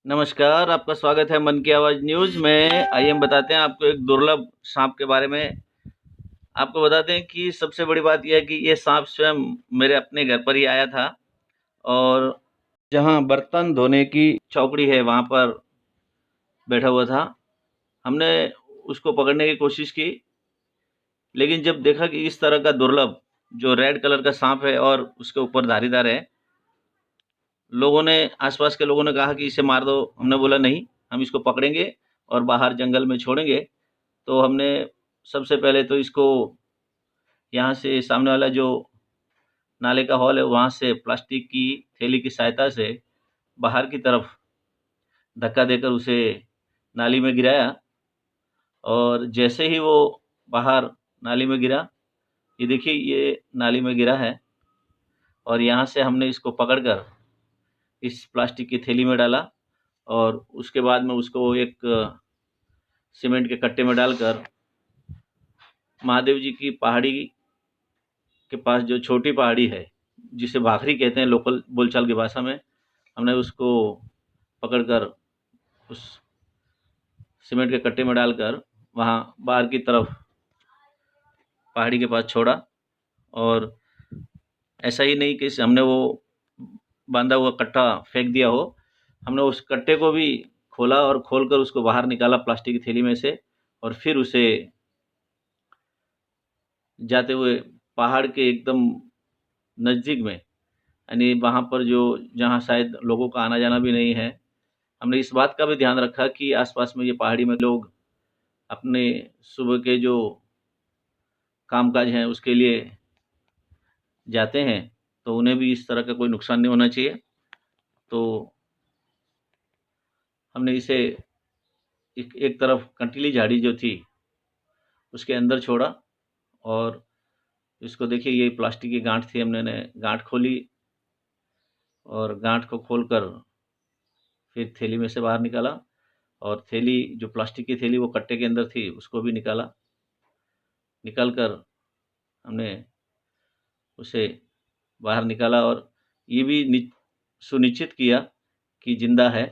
नमस्कार, आपका स्वागत है मन की आवाज़ न्यूज़ में। आइए हम बताते हैं आपको एक दुर्लभ साँप के बारे में। आपको बताते हैं कि सबसे बड़ी बात ये है कि ये साँप स्वयं मेरे अपने घर पर ही आया था और जहाँ बर्तन धोने की चौकड़ी है, वहाँ पर बैठा हुआ था। हमने उसको पकड़ने की कोशिश की, लेकिन जब देखा कि इस तरह का दुर्लभ जो रेड कलर का साँप है और उसके ऊपर धारीदार है, लोगों ने आस-पास के लोगों ने कहा कि इसे मार दो। हमने बोला नहीं, हम इसको पकड़ेंगे और बाहर जंगल में छोड़ेंगे। तो हमने सबसे पहले तो इसको यहाँ से सामने वाला जो नाले का हॉल है, वहाँ से प्लास्टिक की थैली की सहायता से बाहर की तरफ धक्का देकर उसे नाली में गिराया और जैसे ही वो बाहर नाली में गिरा, ये देखिए ये नाली में गिरा है और यहाँ से हमने इसको पकड़कर इस प्लास्टिक की थैली में डाला और उसके बाद में उसको एक सीमेंट के कट्टे में डालकर महादेव जी की पहाड़ी के पास जो छोटी पहाड़ी है, जिसे भाखरी कहते हैं लोकल बोलचाल की भाषा में, हमने उसको पकड़कर उस सीमेंट के कट्टे में डालकर वहाँ बाहर की तरफ पहाड़ी के पास छोड़ा और ऐसा ही नहीं कि हमने वो बांधा हुआ कट्टा फेंक दिया हो, हमने उस कट्टे को भी खोला और खोलकर उसको बाहर निकाला प्लास्टिक की थैली में से और फिर उसे जाते हुए पहाड़ के एकदम नज़दीक में, यानी वहाँ पर जो जहाँ शायद लोगों का आना-जाना भी नहीं है, हमने इस बात का भी ध्यान रखा कि आस-पास में ये पहाड़ी में लोग अपने सुबह के जो कामकाज हैं उसके लिए जाते हैं, तो उन्हें भी इस तरह का कोई नुकसान नहीं होना चाहिए। तो हमने इसे एक एक तरफ कंटीली झाड़ी जो थी, उसके अंदर छोड़ा और इसको देखिए ये प्लास्टिक की गाँठ थी, हमने ने गाँठ खोली और गाँठ को खोलकर फिर थैली में से बाहर निकाला और थैली जो प्लास्टिक की थैली वो कट्टे के अंदर थी, उसको भी निकाला। निकाल कर हमने उसे बाहर निकाला और ये भी सुनिश्चित किया कि ज़िंदा है,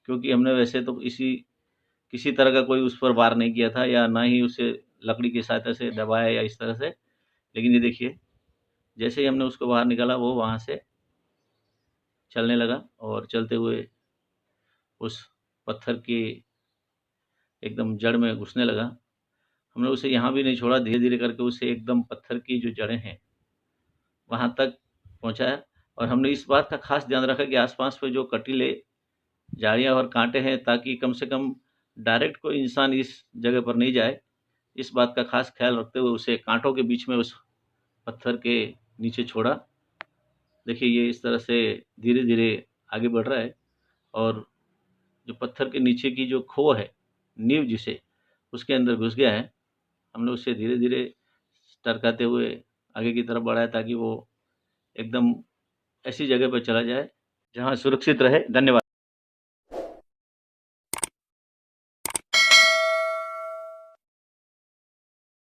क्योंकि हमने वैसे तो किसी तरह का कोई उस पर वार नहीं किया था या ना ही उसे लकड़ी की सहायता से दबाया या इस तरह से। लेकिन ये देखिए, जैसे ही हमने उसको बाहर निकाला वो वहाँ से चलने लगा और चलते हुए उस पत्थर की एकदम जड़ में घुसने लगा। हमने उसे यहाँ भी नहीं छोड़ा, धीरे-धीरे करके उसे एकदम पत्थर की जो जड़ें हैं, वहाँ तक पहुँचाया और हमने इस बात का ख़ास ध्यान रखा कि आस-पास में जो कटीले झाड़ियाँ और काँटे हैं, ताकि कम से कम डायरेक्ट कोई इंसान इस जगह पर नहीं जाए। इस बात का ख़ास ख़्याल रखते हुए उसे काँटों के बीच में उस पत्थर के नीचे छोड़ा। देखिए ये इस तरह से धीरे-धीरे आगे बढ़ रहा है और जो पत्थर के नीचे की जो खो है, नींव जिसे, उसके अंदर घुस गया है। हमने उसे धीरे-धीरे टरकाते हुए आगे की तरफ बढ़ाया ताकि वो एकदम ऐसी जगह पे चला जाए, जहाँ सुरक्षित रहे। धन्यवाद।